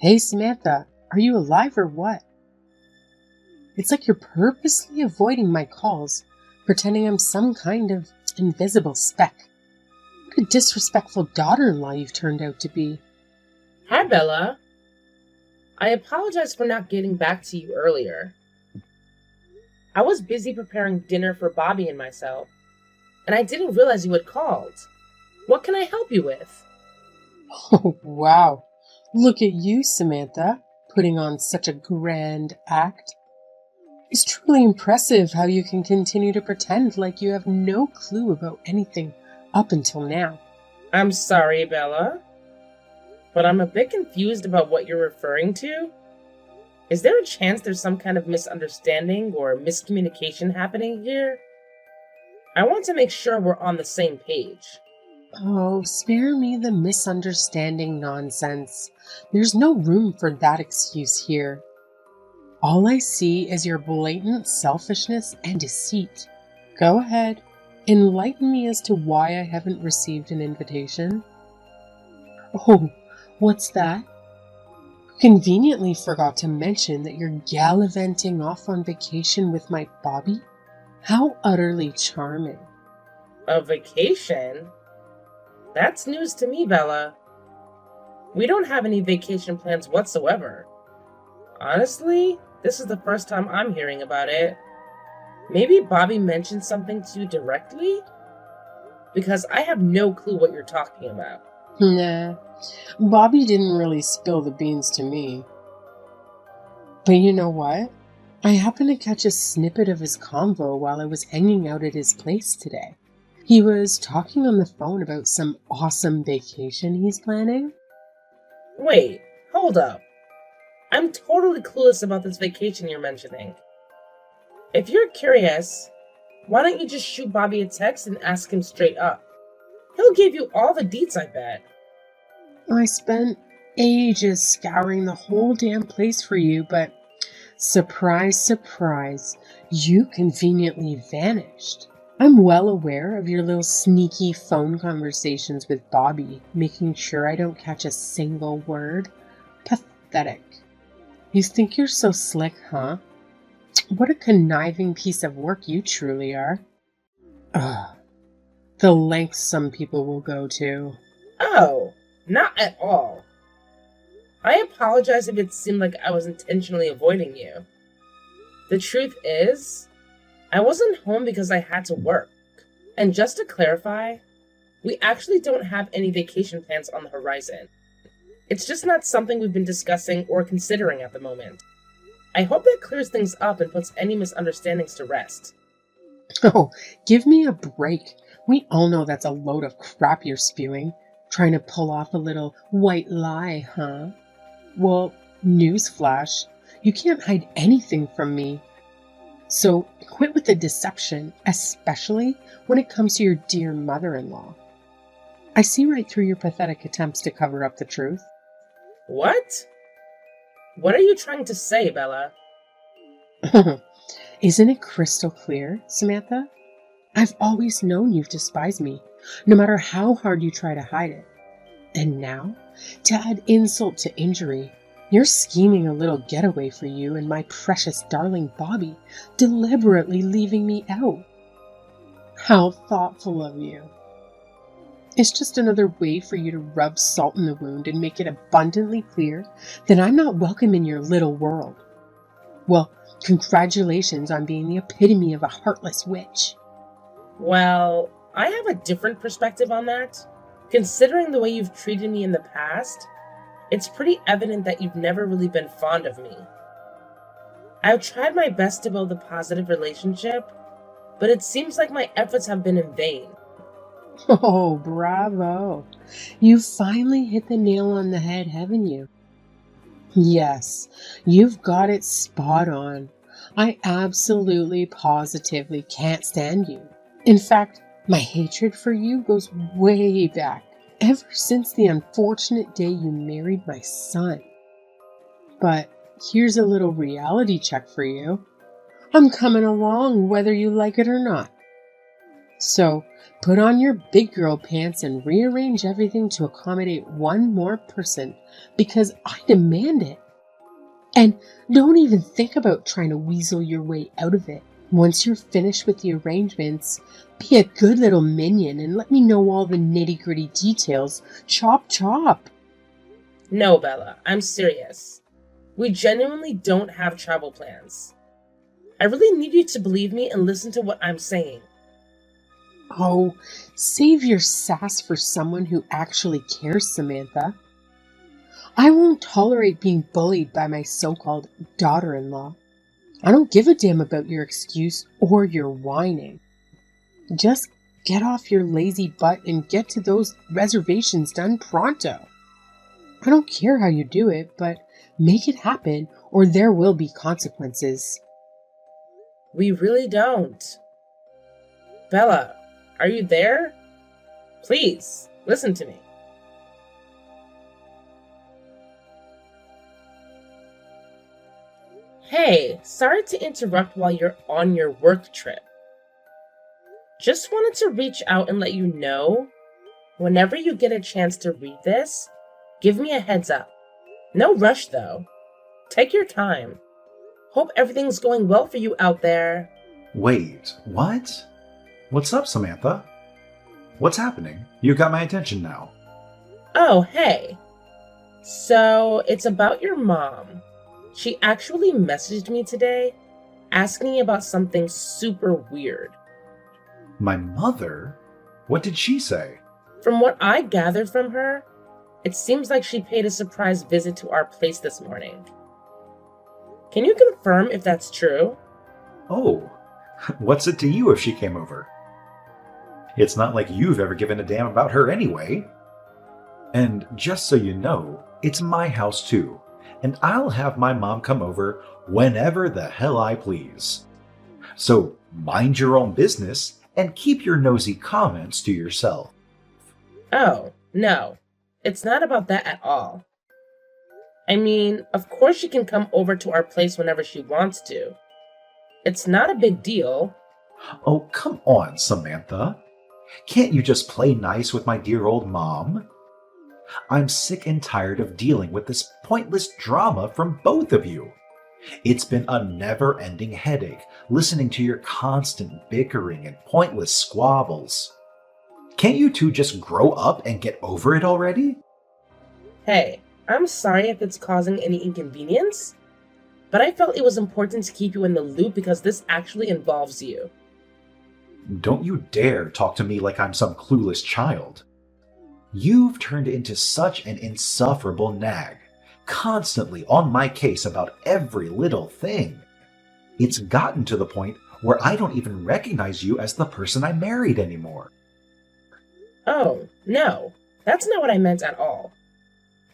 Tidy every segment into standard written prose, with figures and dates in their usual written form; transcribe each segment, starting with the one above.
Hey Samantha, are you alive or what? It's like you're purposely avoiding my calls, pretending I'm some kind of invisible speck. What a disrespectful daughter-in-law you've turned out to be. Hi, Bella. I apologize for not getting back to you earlier. I was busy preparing dinner for Bobby and myself, and I didn't realize you had called. What can I help you with? Oh, wow. Look at you, Samantha, putting on such a grand act. It's truly impressive how you can continue to pretend like you have no clue about anything up until now. I'm sorry, Bella, but I'm a bit confused about what you're referring to. Is there a chance there's some kind of misunderstanding or miscommunication happening here? I want to make sure we're on the same page. Oh, spare me the misunderstanding nonsense. There's no room for that excuse here. All I see is your blatant selfishness and deceit. Go ahead, enlighten me as to why I haven't received an invitation. Oh, what's that? Conveniently forgot to mention that you're gallivanting off on vacation with my Bobby? How utterly charming. A vacation? That's news to me, Bella. We don't have any vacation plans whatsoever. Honestly, this is the first time I'm hearing about it. Maybe Bobby mentioned something to you directly? Because I have no clue what you're talking about. Nah, Bobby didn't really spill the beans to me. But you know what? I happened to catch a snippet of his convo while I was hanging out at his place today. He was talking on the phone about some awesome vacation he's planning. Wait, hold up. I'm totally clueless about this vacation you're mentioning. If you're curious, why don't you just shoot Bobby a text and ask him straight up? He'll give you all the deets, I bet. I spent ages scouring the whole damn place for you, but surprise, surprise, you conveniently vanished. I'm well aware of your little sneaky phone conversations with Bobby, making sure I don't catch a single word. Pathetic. You think you're so slick, huh? What a conniving piece of work you truly are. Ugh. The lengths some people will go to. Oh, not at all. I apologize if it seemed like I was intentionally avoiding you. The truth is, I wasn't home because I had to work. And just to clarify, we actually don't have any vacation plans on the horizon. It's just not something we've been discussing or considering at the moment. I hope that clears things up and puts any misunderstandings to rest. Oh, give me a break. We all know that's a load of crap you're spewing. Trying to pull off a little white lie, huh? Well, newsflash, you can't hide anything from me. So quit with the deception, especially when it comes to your dear mother-in-law. I see right through your pathetic attempts to cover up the truth. What? What are you trying to say, Bella? Isn't it crystal clear, Samantha? I've always known you've despised me, no matter how hard you try to hide it. And now, to add insult to injury, you're scheming a little getaway for you and my precious darling Bobby, deliberately leaving me out. How thoughtful of you. It's just another way for you to rub salt in the wound and make it abundantly clear that I'm not welcome in your little world. Well, congratulations on being the epitome of a heartless witch. Well, I have a different perspective on that. Considering the way you've treated me in the past, it's pretty evident that you've never really been fond of me. I've tried my best to build a positive relationship, but it seems like my efforts have been in vain. Oh, bravo. You finally hit the nail on the head, haven't you? Yes, you've got it spot on. I absolutely, positively can't stand you. In fact, my hatred for you goes way back, ever since the unfortunate day you married my son. But here's a little reality check for you. I'm coming along whether you like it or not. So put on your big girl pants and rearrange everything to accommodate one more person because I demand it. And don't even think about trying to weasel your way out of it. Once you're finished with the arrangements, be a good little minion and let me know all the nitty-gritty details. Chop chop. No, Bella, I'm serious. We genuinely don't have travel plans. I really need you to believe me and listen to what I'm saying. Oh, save your sass for someone who actually cares, Samantha. I won't tolerate being bullied by my so-called daughter-in-law. I don't give a damn about your excuse or your whining. Just get off your lazy butt and get to those reservations done pronto. I don't care how you do it, but make it happen or there will be consequences. We really don't. Bella, are you there? Please, listen to me. Hey, sorry to interrupt while you're on your work trip. Just wanted to reach out and let you know, whenever you get a chance to read this, give me a heads up. No rush though. Take your time. Hope everything's going well for you out there. Wait, what? What's up, Samantha? What's happening? You got my attention now. Oh, hey. So, it's about your mom. She actually messaged me today, asking about something super weird. My mother? What did she say? From what I gathered from her, it seems like she paid a surprise visit to our place this morning. Can you confirm if that's true? Oh, what's it to you if she came over? It's not like you've ever given a damn about her anyway. And just so you know, it's my house too, and I'll have my mom come over whenever the hell I please. So mind your own business and keep your nosy comments to yourself. Oh, no. It's not about that at all. I mean, of course she can come over to our place whenever she wants to. It's not a big deal. Oh, come on, Samantha. Can't you just play nice with my dear old mom? I'm sick and tired of dealing with this pointless drama from both of you. It's been a never-ending headache listening to your constant bickering and pointless squabbles. Can't you two just grow up and get over it already? Hey, I'm sorry if it's causing any inconvenience, but I felt it was important to keep you in the loop because this actually involves you. Don't you dare talk to me like I'm some clueless child. You've turned into such an insufferable nag, constantly on my case about every little thing. It's gotten to the point where I don't even recognize you as the person I married anymore. Oh, no, that's not what I meant at all.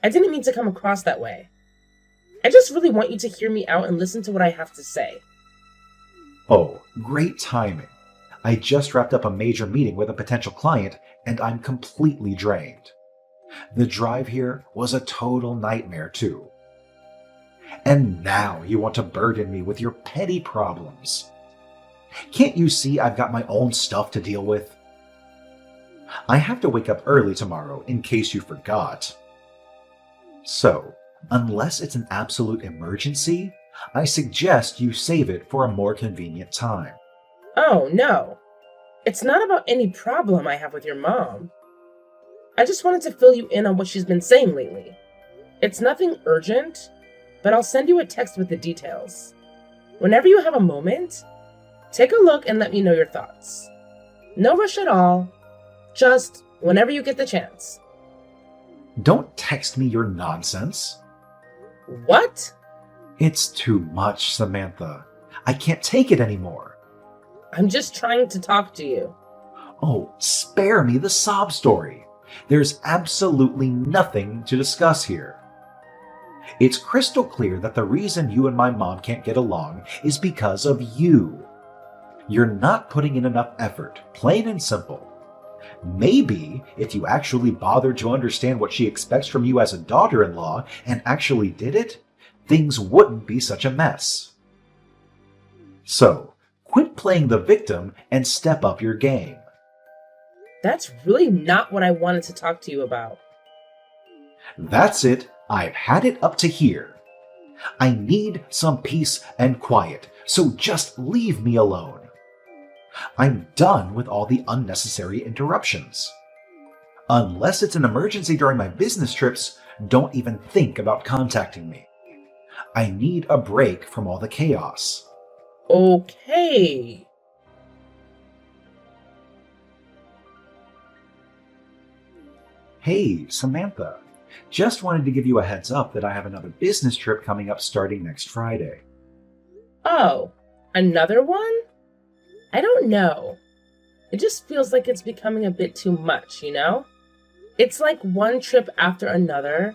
I didn't mean to come across that way. I just really want you to hear me out and listen to what I have to say. Oh, great timing. I just wrapped up a major meeting with a potential client, and I'm completely drained. The drive here was a total nightmare, too. And now you want to burden me with your petty problems. Can't you see I've got my own stuff to deal with? I have to wake up early tomorrow, in case you forgot. So, unless it's an absolute emergency, I suggest you save it for a more convenient time. Oh, no. It's not about any problem I have with your mom. I just wanted to fill you in on what she's been saying lately. It's nothing urgent, but I'll send you a text with the details. Whenever you have a moment, take a look and let me know your thoughts. No rush at all. Just whenever you get the chance. Don't text me your nonsense. What? It's too much, Samantha. I can't take it anymore. I'm just trying to talk to you. Oh, spare me the sob story. There's absolutely nothing to discuss here. It's crystal clear that the reason you and my mom can't get along is because of you. You're not putting in enough effort, plain and simple. Maybe if you actually bothered to understand what she expects from you as a daughter-in-law and actually did it, things wouldn't be such a mess. So, quit playing the victim and step up your game. That's really not what I wanted to talk to you about. That's it. I've had it up to here. I need some peace and quiet, so just leave me alone. I'm done with all the unnecessary interruptions. Unless it's an emergency during my business trips, don't even think about contacting me. I need a break from all the chaos. Okay. Hey, Samantha. Just wanted to give you a heads up that I have another business trip coming up starting next Friday. Oh, another one? I don't know. It just feels like it's becoming a bit too much, you know? It's like one trip after another,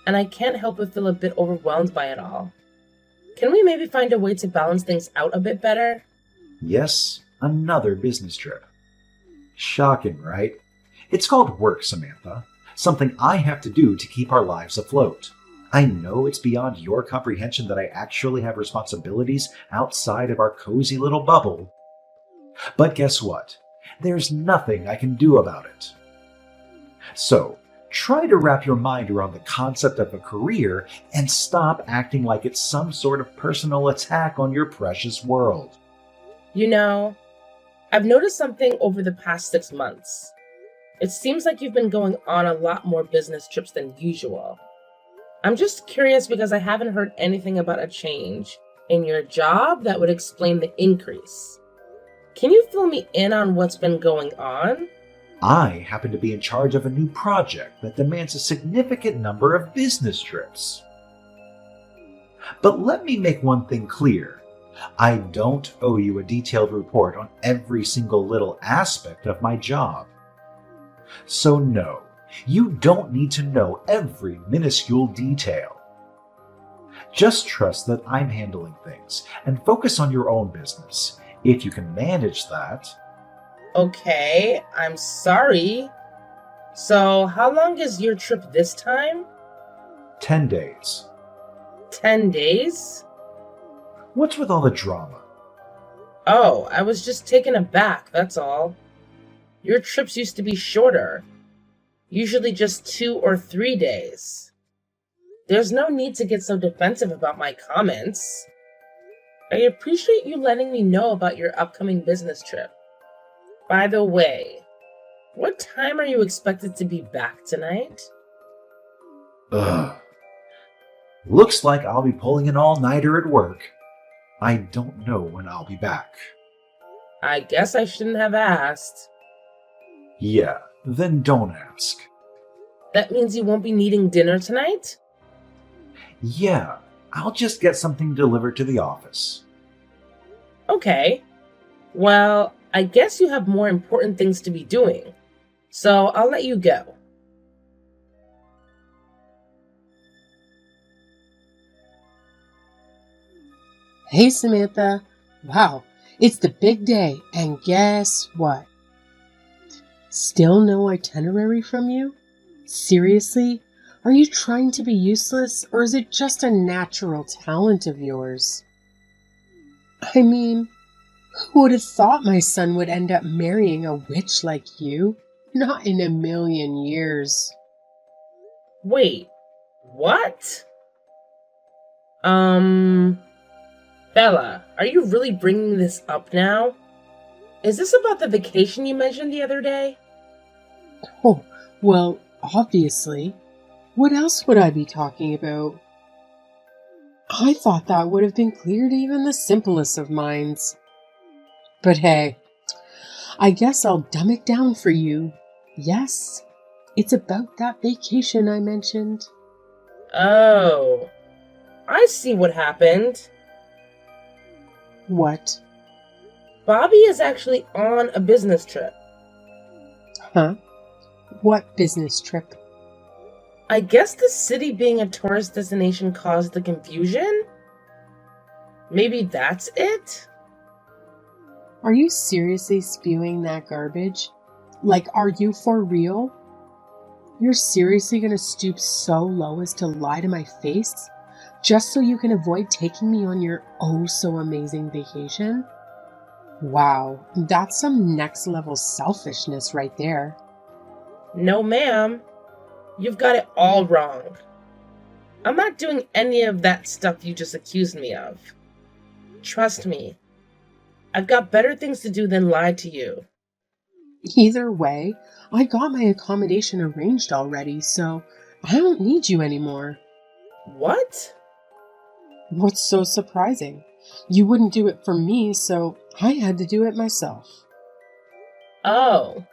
and I can't help but feel a bit overwhelmed by it all. Can we maybe find a way to balance things out a bit better? Yes, another business trip. Shocking, right? It's called work, Samantha. Something I have to do to keep our lives afloat. I know it's beyond your comprehension that I actually have responsibilities outside of our cozy little bubble. But guess what? There's nothing I can do about it. So, try to wrap your mind around the concept of a career and stop acting like it's some sort of personal attack on your precious world. You know, I've noticed something over the past 6 months. It seems like you've been going on a lot more business trips than usual. I'm just curious because I haven't heard anything about a change in your job that would explain the increase. Can you fill me in on what's been going on? I happen to be in charge of a new project that demands a significant number of business trips. But let me make one thing clear. I don't owe you a detailed report on every single little aspect of my job. So no, you don't need to know every minuscule detail. Just trust that I'm handling things and focus on your own business. If you can manage that. Okay, I'm sorry. So, how long is your trip this time? 10 days. 10 days? What's with all the drama? Oh, I was just taken aback, that's all. Your trips used to be shorter, usually just 2 or 3 days. There's no need to get so defensive about my comments. I appreciate you letting me know about your upcoming business trip. By the way, what time are you expected to be back tonight? Ugh. Looks like I'll be pulling an all-nighter at work. I don't know when I'll be back. I guess I shouldn't have asked. Yeah, then don't ask. That means you won't be needing dinner tonight? Yeah, I'll just get something delivered to the office. Okay. Well, I guess you have more important things to be doing, so I'll let you go. Hey, Samantha. Wow, it's the big day, and guess what? Still no itinerary from you? Seriously? Are you trying to be useless, or is it just a natural talent of yours? I mean, who would have thought my son would end up marrying a witch like you? Not in a million years. Wait, what? Bella, are you really bringing this up now? Is this about the vacation you mentioned the other day? Oh, well, obviously. What else would I be talking about? I thought that would have been clear to even the simplest of minds. But hey, I guess I'll dumb it down for you. Yes, it's about that vacation I mentioned. Oh, I see what happened. What? Bobby is actually on a business trip. Huh? What business trip? I guess the city being a tourist destination caused the confusion? Maybe that's it? Are you seriously spewing that garbage? Like, are you for real? You're seriously gonna stoop so low as to lie to my face? Just so you can avoid taking me on your oh so amazing vacation? Wow, that's some next level selfishness right there. No, ma'am. You've got it all wrong. I'm not doing any of that stuff you just accused me of. Trust me, I've got better things to do than lie to you. Either way, I got my accommodation arranged already, so I don't need you anymore. What? What's so surprising? You wouldn't do it for me, so I had to do it myself. Oh,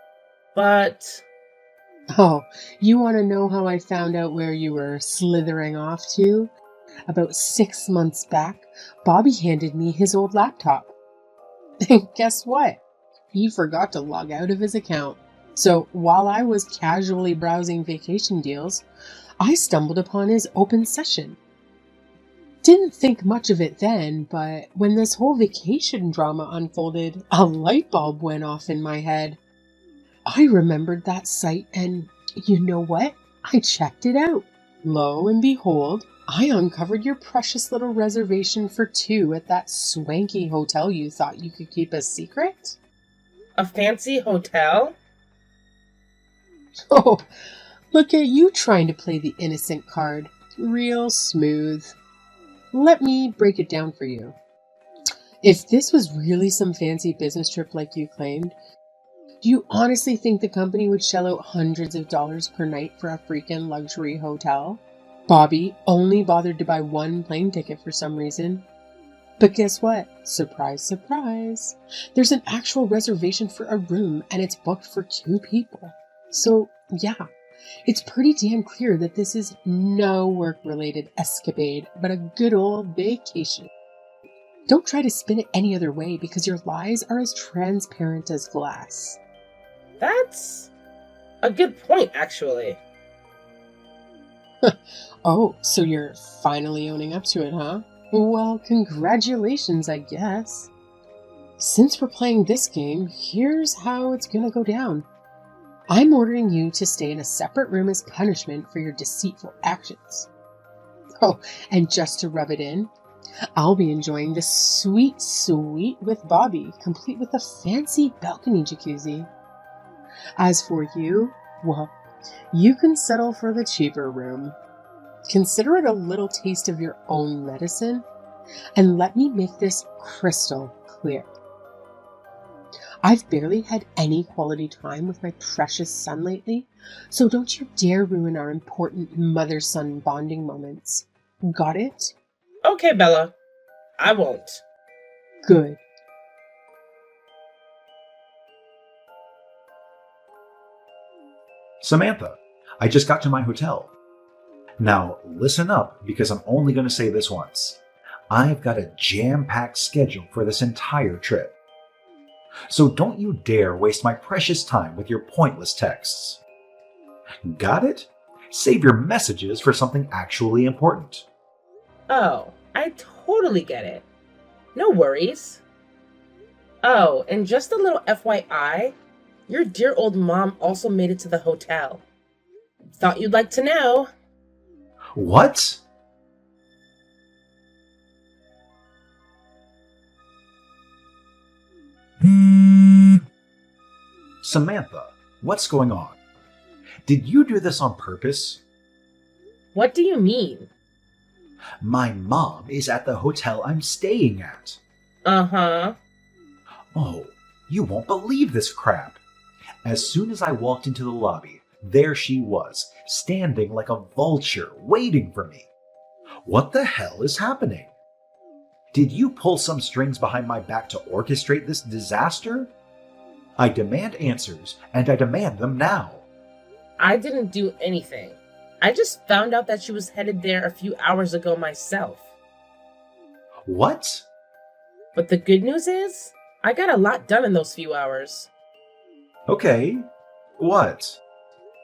but... Oh, you want to know how I found out where you were slithering off to? About 6 months back, Bobby handed me his old laptop. And guess what? He forgot to log out of his account. So while I was casually browsing vacation deals, I stumbled upon his open session. Didn't think much of it then, but when this whole vacation drama unfolded, a light bulb went off in my head. I remembered that site, and you know what? I checked it out. Lo and behold, I uncovered your precious little reservation for 2 at that swanky hotel you thought you could keep a secret. A fancy hotel? Oh, look at you trying to play the innocent card. Real smooth. Let me break it down for you. If this was really some fancy business trip like you claimed, do you honestly think the company would shell out hundreds of dollars per night for a freaking luxury hotel? Bobby only bothered to buy 1 plane ticket for some reason. But guess what? Surprise, surprise. There's an actual reservation for a room and it's booked for 2 people. So, yeah, it's pretty damn clear that this is no work-related escapade, but a good old vacation. Don't try to spin it any other way because your lies are as transparent as glass. That's a good point, actually. Oh, so you're finally owning up to it, huh? Well, congratulations, I guess. Since we're playing this game, here's how it's gonna go down. I'm ordering you to stay in a separate room as punishment for your deceitful actions. Oh, and just to rub it in, I'll be enjoying the sweet suite with Bobby, complete with a fancy balcony jacuzzi. As for you, well, you can settle for the cheaper room. Consider it a little taste of your own medicine, and let me make this crystal clear. I've barely had any quality time with my precious son lately, so don't you dare ruin our important mother-son bonding moments. Got it? Okay, Bella. I won't. Good. Samantha, I just got to my hotel. Now, listen up because I'm only going to say this once. I've got a jam-packed schedule for this entire trip. So don't you dare waste my precious time with your pointless texts. Got it? Save your messages for something actually important. Oh, I totally get it. No worries. Oh, and just a little FYI, your dear old mom also made it to the hotel. Thought you'd like to know. What? Samantha, what's going on? Did you do this on purpose? What do you mean? My mom is at the hotel I'm staying at. Uh-huh. Oh, you won't believe this crap. As soon as I walked into the lobby, there she was, standing like a vulture, waiting for me. What the hell is happening? Did you pull some strings behind my back to orchestrate this disaster? I demand answers, and I demand them now. I didn't do anything. I just found out that she was headed there a few hours ago myself. What? But the good news is, I got a lot done in those few hours. Okay. What?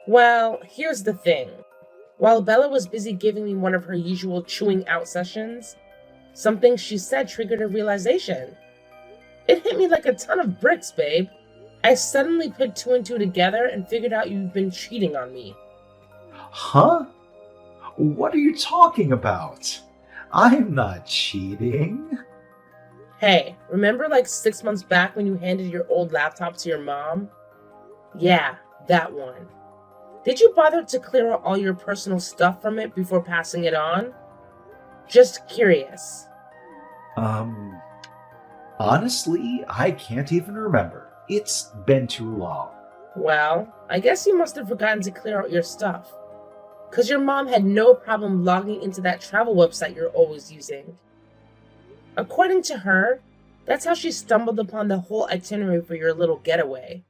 Well, here's the thing. While Bella was busy giving me one of her usual chewing out sessions, something she said triggered a realization. It hit me like a ton of bricks, babe. I suddenly put 2 and 2 together and figured out you've been cheating on me. Huh? What are you talking about? I'm not cheating. Hey, remember like 6 months back when you handed your old laptop to your mom? Yeah, that one. Did you bother to clear out all your personal stuff from it before passing it on? Just curious. Um, Honestly, I can't even remember. It's been too long. Well, I guess you must have forgotten to clear out your stuff. Because your mom had no problem logging into that travel website you're always using. According to her, that's how she stumbled upon the whole itinerary for your little getaway.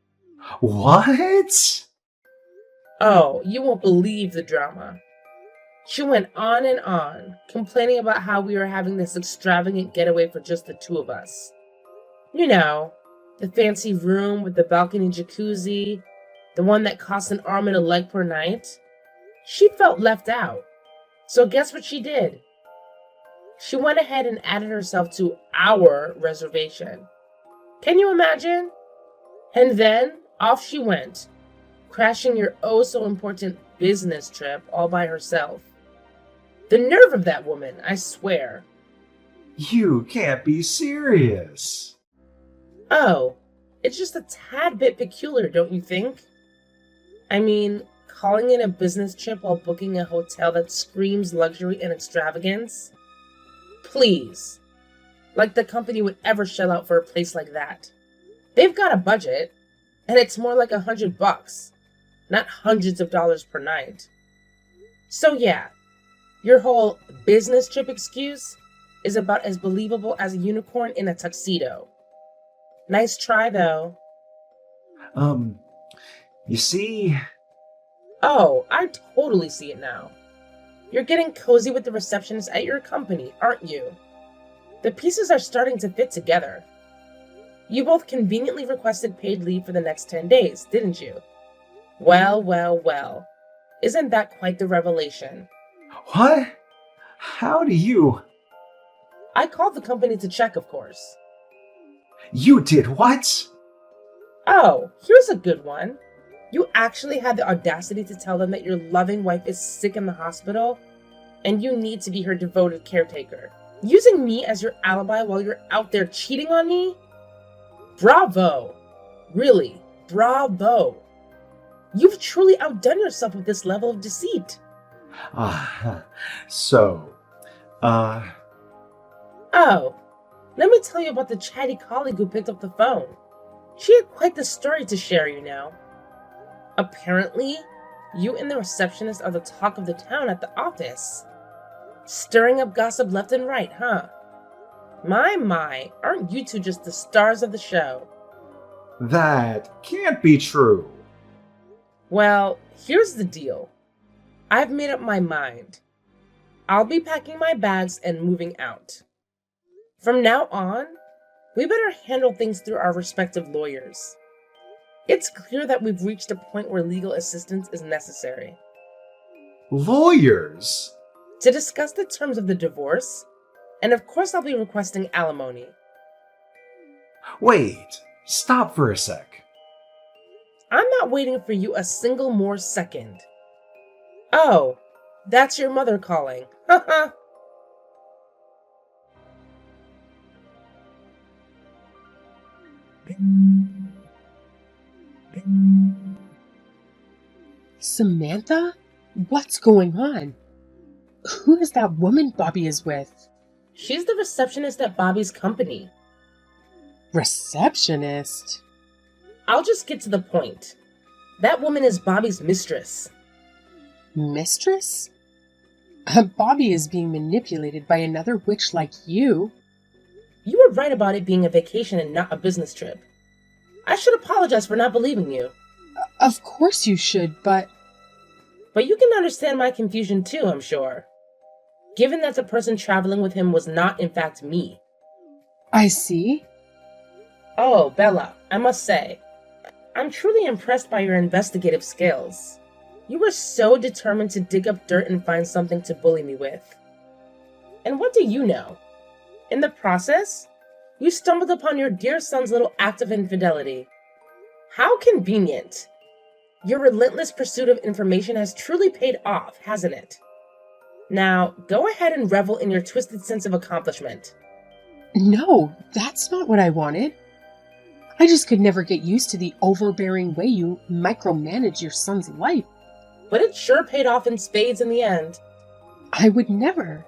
What? Oh, you won't believe the drama. She went on, complaining about how we were having this extravagant getaway for just the two of us. You know, the fancy room with the balcony jacuzzi, the one that cost an arm and a leg per night. She felt left out. So guess what she did? She went ahead and added herself to our reservation. Can you imagine? And then off she went, crashing your oh so important business trip all by herself. The nerve of that woman, I swear. You can't be serious. Oh, it's just a tad bit peculiar, don't you think? I mean, calling it a business trip while booking a hotel that screams luxury and extravagance? Please. Like the company would ever shell out for a place like that. They've got a budget, and it's more like $100, not hundreds of dollars per night. So yeah, your whole business trip excuse is about as believable as a unicorn in a tuxedo. Nice try, though. You see, Oh, I totally see it now. You're getting cozy with the receptionist at your company, aren't you? The pieces are starting to fit together. You both conveniently requested paid leave for the next 10 days, didn't you? Well. Isn't that quite the revelation? what? How do you? I called the company to check, of course. You did what? Oh, here's a good one. You actually had the audacity to tell them that your loving wife is sick in the hospital and you need to be her devoted caretaker. Using me as your alibi while you're out there cheating on me? Bravo! Really, bravo! You've truly outdone yourself with this level of deceit. So, Oh, let me tell you about the chatty colleague who picked up the phone. She had quite the story to share, you know. Apparently, you and the receptionist are the talk of the town at the office. Stirring up gossip left and right, huh? My, aren't you two just the stars of the show? that can't be true. Well, here's the deal. I've made up my mind. I'll be packing my bags and moving out. From now on, we better handle things through our respective lawyers. It's clear that we've reached a point where legal assistance is necessary. Lawyers? To discuss the terms of the divorce, and of course I'll be requesting alimony. Wait, stop for a sec. I'm not waiting for you a single more second. Oh, that's your mother calling. Haha. Samantha? What's going on? Who is that woman Bobby is with? She's the receptionist at Bobby's company. Receptionist? I'll just get to the point. That woman is Bobby's mistress. Mistress? Bobby is being manipulated by another witch like you. You were right about it being a vacation and not a business trip. I should apologize for not believing you. Of course you should, but But you can understand my confusion too, I'm sure. Given that the person traveling with him was not in fact me. I see. Oh, Bella, I must say, I'm truly impressed by your investigative skills. You were so determined to dig up dirt and find something to bully me with. And what do you know? In the process, you stumbled upon your dear son's little act of infidelity. How convenient. Your relentless pursuit of information has truly paid off, hasn't it? Now, go ahead and revel in your twisted sense of accomplishment. No, that's not what I wanted. I just could never get used to the overbearing way you micromanage your son's life. But it sure paid off in spades in the end. I would never.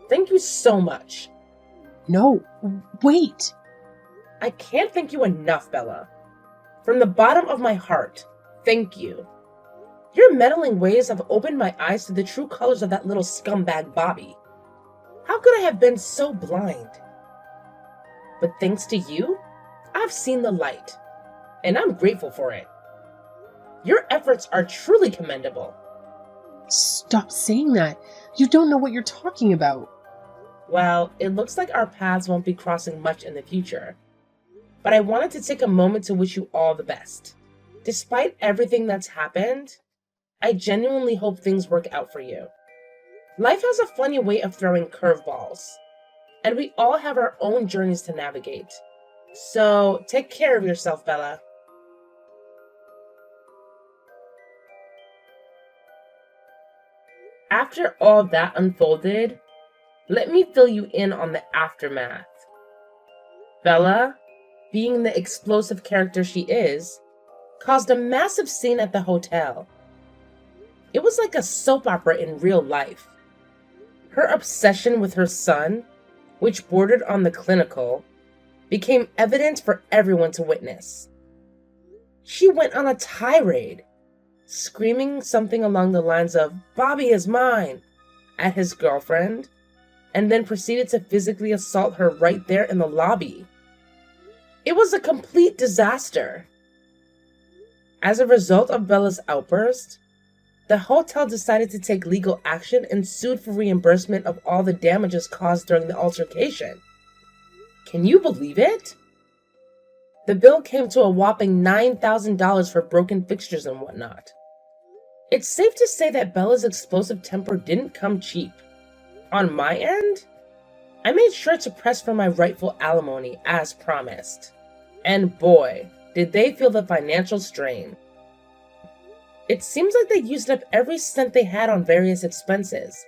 Thank you so much. No, wait. I can't thank you enough, Bella. From the bottom of my heart, thank you. Your meddling ways have opened my eyes to the true colors of that little scumbag Bobby. How could I have been so blind? But thanks to you, I've seen the light, and I'm grateful for it. Your efforts are truly commendable. Stop saying that. You don't know what you're talking about. Well, it looks like our paths won't be crossing much in the future. But I wanted to take a moment to wish you all the best. Despite everything that's happened, I genuinely hope things work out for you. Life has a funny way of throwing curveballs, and we all have our own journeys to navigate. So take care of yourself, Bella. After all that unfolded, let me fill you in on the aftermath. Bella, being the explosive character she is, caused a massive scene at the hotel. It was like a soap opera in real life. Her obsession with her son, which bordered on the clinical, became evident for everyone to witness. She went on a tirade, screaming something along the lines of, "Bobby is mine," at his girlfriend, and then proceeded to physically assault her right there in the lobby. It was a complete disaster. As a result of Bella's outburst, the hotel decided to take legal action and sued for reimbursement of all the damages caused during the altercation. Can you believe it? The bill came to a whopping $9,000 for broken fixtures and whatnot. It's safe to say that Bella's explosive temper didn't come cheap. On my end, I made sure to press for my rightful alimony as promised. And boy, did they feel the financial strain. It seems like they used up every cent they had on various expenses,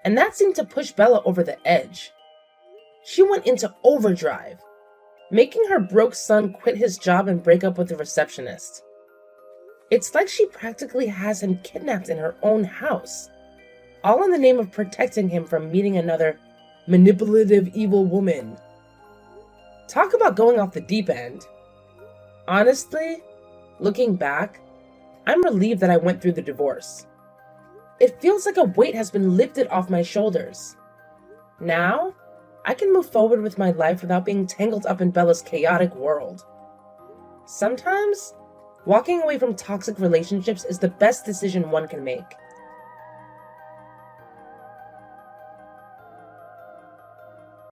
and that seemed to push Bella over the edge. She went into overdrive, making her broke son quit his job and break up with the receptionist. It's like she practically has him kidnapped in her own house, all in the name of protecting him from meeting another manipulative evil woman. Talk about going off the deep end. Honestly, looking back, I'm relieved that I went through the divorce. It feels like a weight has been lifted off my shoulders. Now, I can move forward with my life without being tangled up in Bella's chaotic world. Sometimes, walking away from toxic relationships is the best decision one can make.